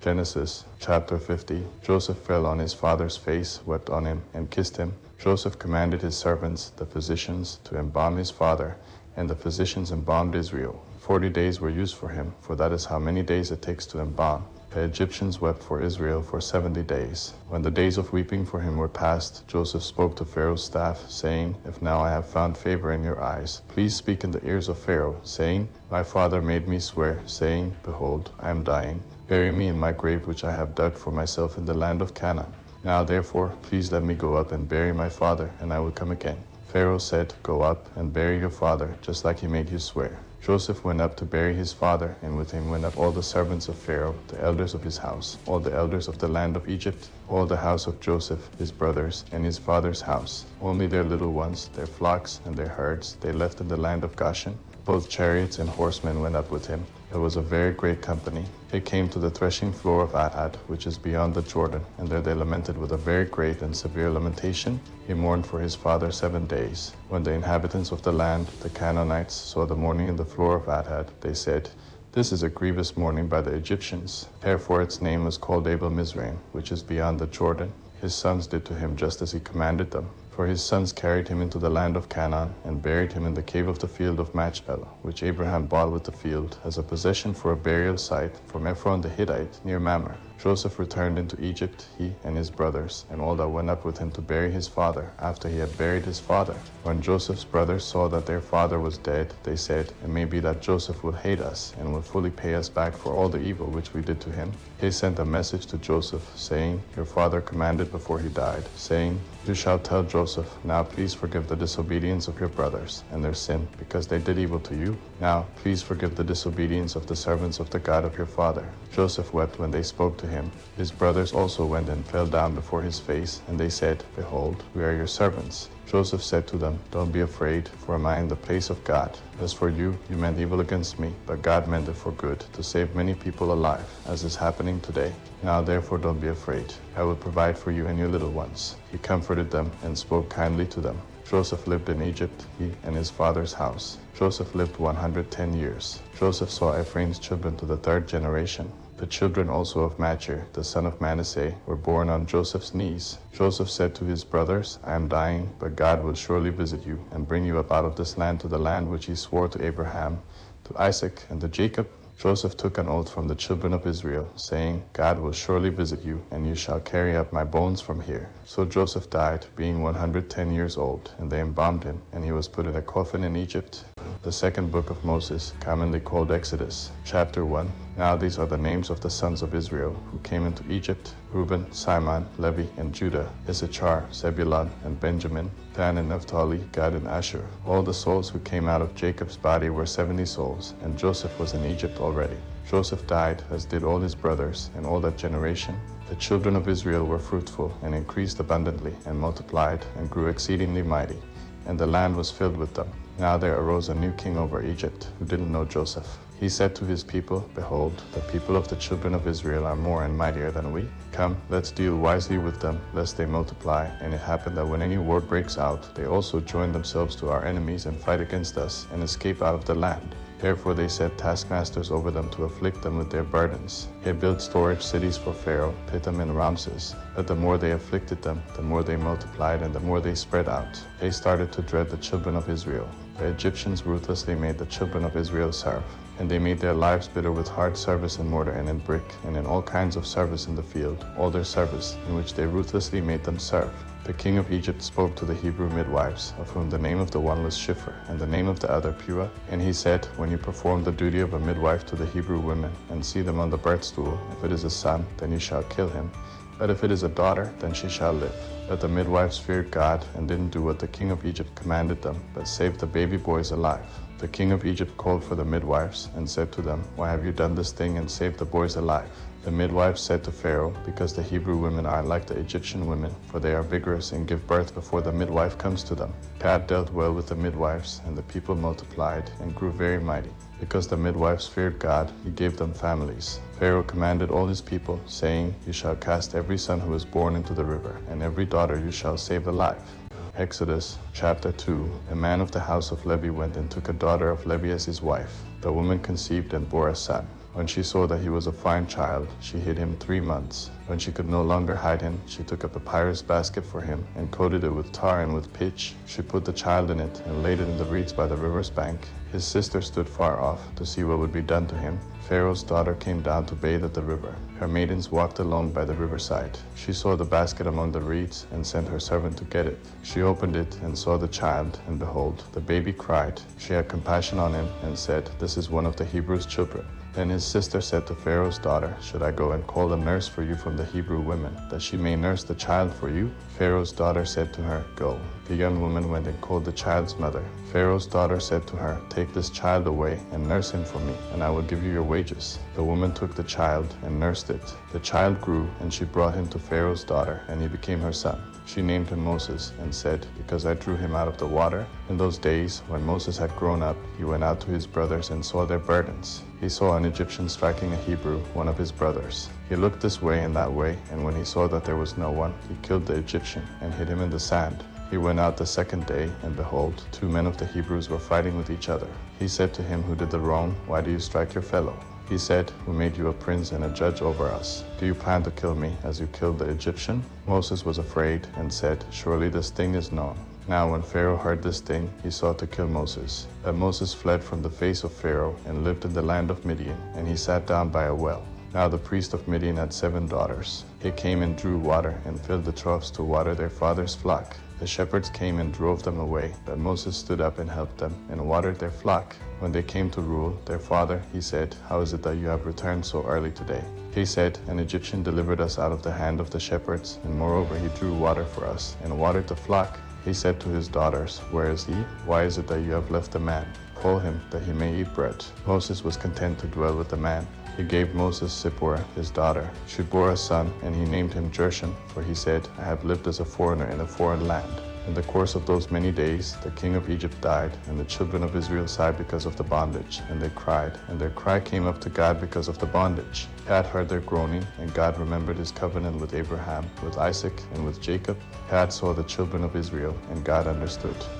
Genesis chapter 50. Joseph fell on his father's face, wept on him, and kissed him. Joseph commanded his servants, the physicians, to embalm his father, and the physicians embalmed Israel. 40 days were used for him, for that is how many days it takes to embalm. The Egyptians wept for Israel for 70 days. When the days of weeping for him were past, Joseph spoke to Pharaoh's staff, saying, If now I have found favor in your eyes, please speak in the ears of Pharaoh, saying, My father made me swear, saying, Behold, I am dying. Bury me in my grave which I have dug for myself in the land of Canaan. Now therefore, please let me go up and bury my father, and I will come again. Pharaoh said, Go up and bury your father, just like he made you swear. Joseph went up to bury his father, and with him went up all the servants of Pharaoh, the elders of his house, all the elders of the land of Egypt, all the house of Joseph, his brothers, and his father's house. Only their little ones, their flocks, and their herds, they left in the land of Goshen. Both chariots and horsemen went up with him. It was a very great company. They came to the threshing floor of Atad, which is beyond the Jordan, and there they lamented with a very great and severe lamentation. He mourned for his father 7 days. When the inhabitants of the land, the Canaanites, saw the mourning in the floor of Atad, they said, This is a grievous mourning by the Egyptians. Therefore its name was called Abel Mizraim, which is beyond the Jordan. His sons did to him just as he commanded them. For his sons carried him into the land of Canaan, and buried him in the cave of the field of Machpelah, which Abraham bought with the field, as a possession for a burial site from Ephron the Hittite near Mamre. Joseph returned into Egypt, he and his brothers, and all that went up with him to bury his father, after he had buried his father. When Joseph's brothers saw that their father was dead, they said, It may be that Joseph will hate us, and will fully pay us back for all the evil which we did to him. They sent a message to Joseph, saying, Your father commanded before he died, saying, You shall tell Joseph, Now please forgive the disobedience of your brothers, and their sin, because they did evil to you. Now please forgive the disobedience of the servants of the God of your father. Joseph wept when they spoke to him. His brothers also went and fell down before his face, and they said, Behold, we are your servants. Joseph said to them, Don't be afraid, for am I in the place of God? As for you, you meant evil against me, but God meant it for good, to save many people alive, as is happening today. Now therefore don't be afraid. I will provide for you and your little ones. He comforted them and spoke kindly to them. Joseph lived in Egypt, he and his father's house. Joseph lived 110 years. Joseph saw Ephraim's children to the 3rd generation. The children also of Machir, the son of Manasseh, were born on Joseph's knees. Joseph said to his brothers, I am dying, but God will surely visit you, and bring you up out of this land to the land which he swore to Abraham, to Isaac, and to Jacob. Joseph took an oath from the children of Israel, saying, God will surely visit you, and you shall carry up my bones from here. So Joseph died, being 110 years old, and they embalmed him, and he was put in a coffin in Egypt. The second book of Moses, commonly called Exodus, chapter 1. Now these are the names of the sons of Israel who came into Egypt: Reuben, Simon, Levi, and Judah, Issachar, Zebulun, and Benjamin, Dan and Naphtali, Gad and Asher. All the souls who came out of Jacob's body were 70 souls, and Joseph was in Egypt already. Joseph died, as did all his brothers, and all that generation. The children of Israel were fruitful, and increased abundantly, and multiplied, and grew exceedingly mighty, and the land was filled with them. Now there arose a new king over Egypt, who didn't know Joseph. He said to his people, Behold, the people of the children of Israel are more and mightier than we. Come, let's deal wisely with them, lest they multiply. And it happened that when any war breaks out, they also join themselves to our enemies and fight against us, and escape out of the land. Therefore they set taskmasters over them to afflict them with their burdens. They built storage cities for Pharaoh, Pithom and Ramses. But the more they afflicted them, the more they multiplied, and the more they spread out. They started to dread the children of Israel. The Egyptians ruthlessly made the children of Israel serve, and they made their lives bitter with hard service in mortar and in brick, and in all kinds of service in the field, all their service, in which they ruthlessly made them serve. The king of Egypt spoke to the Hebrew midwives, of whom the name of the one was Shiphrah, and the name of the other Puah. And he said, When you perform the duty of a midwife to the Hebrew women, and see them on the birth stool, if it is a son, then you shall kill him. But if it is a daughter, then she shall live. But the midwives feared God, and didn't do what the king of Egypt commanded them, but saved the baby boys alive. The king of Egypt called for the midwives, and said to them, Why have you done this thing and saved the boys alive? The midwives said to Pharaoh, Because the Hebrew women are like the Egyptian women, for they are vigorous and give birth before the midwife comes to them. God dealt well with the midwives, and the people multiplied and grew very mighty. Because the midwives feared God, he gave them families. Pharaoh commanded all his people, saying, You shall cast every son who is born into the river, and every daughter you shall save alive. Exodus chapter 2. A man of the house of Levi went and took a daughter of Levi as his wife. The woman conceived and bore a son. When she saw that he was a fine child, she hid him 3 months. When she could no longer hide him, she took a papyrus basket for him and coated it with tar and with pitch. She put the child in it and laid it in the reeds by the river's bank. His sister stood far off to see what would be done to him. Pharaoh's daughter came down to bathe at the river. Her maidens walked alone by the riverside. She saw the basket among the reeds and sent her servant to get it. She opened it and saw the child, and behold, the baby cried. She had compassion on him and said, "This is one of the Hebrews' children." Then his sister said to Pharaoh's daughter, "Should I go and call a nurse for you from the Hebrew women, that she may nurse the child for you?" Pharaoh's daughter said to her, "Go." The young woman went and called the child's mother. Pharaoh's daughter said to her, "Take this child away and nurse him for me, and I will give you your wages." The woman took the child and nursed it. The child grew, and she brought him to Pharaoh's daughter, and he became her son. She named him Moses and said, "Because I drew him out of the water." In those days, when Moses had grown up, he went out to his brothers and saw their burdens. He saw an Egyptian striking a Hebrew, one of his brothers. He looked this way and that way, and when he saw that there was no one, he killed the Egyptian and hid him in the sand. He went out the second day, and behold, 2 men of the Hebrews were fighting with each other. He said to him who did the wrong, "Why do you strike your fellow?" He said, "Who made you a prince and a judge over us? Do you plan to kill me as you killed the Egyptian?" Moses was afraid and said, "Surely this thing is known." Now when Pharaoh heard this thing, he sought to kill Moses. But Moses fled from the face of Pharaoh and lived in the land of Midian, and he sat down by a well. Now the priest of Midian had 7 daughters. They came and drew water and filled the troughs to water their father's flock. The shepherds came and drove them away, but Moses stood up and helped them and watered their flock. When they came to rule their father, he said, "How is it that you have returned so early today?" He said, "An Egyptian delivered us out of the hand of the shepherds, and moreover he drew water for us and watered the flock." He said to his daughters, "Where is he? Why is it that you have left the man? Call him, that he may eat bread." Moses was content to dwell with the man. He gave Moses Zipporah, his daughter. She bore a son, and he named him Gershom, for he said, "I have lived as a foreigner in a foreign land." In the course of those many days, the king of Egypt died, and the children of Israel sighed because of the bondage, and they cried, and their cry came up to God because of the bondage. God heard their groaning, and God remembered his covenant with Abraham, with Isaac, and with Jacob. God saw the children of Israel, and God understood.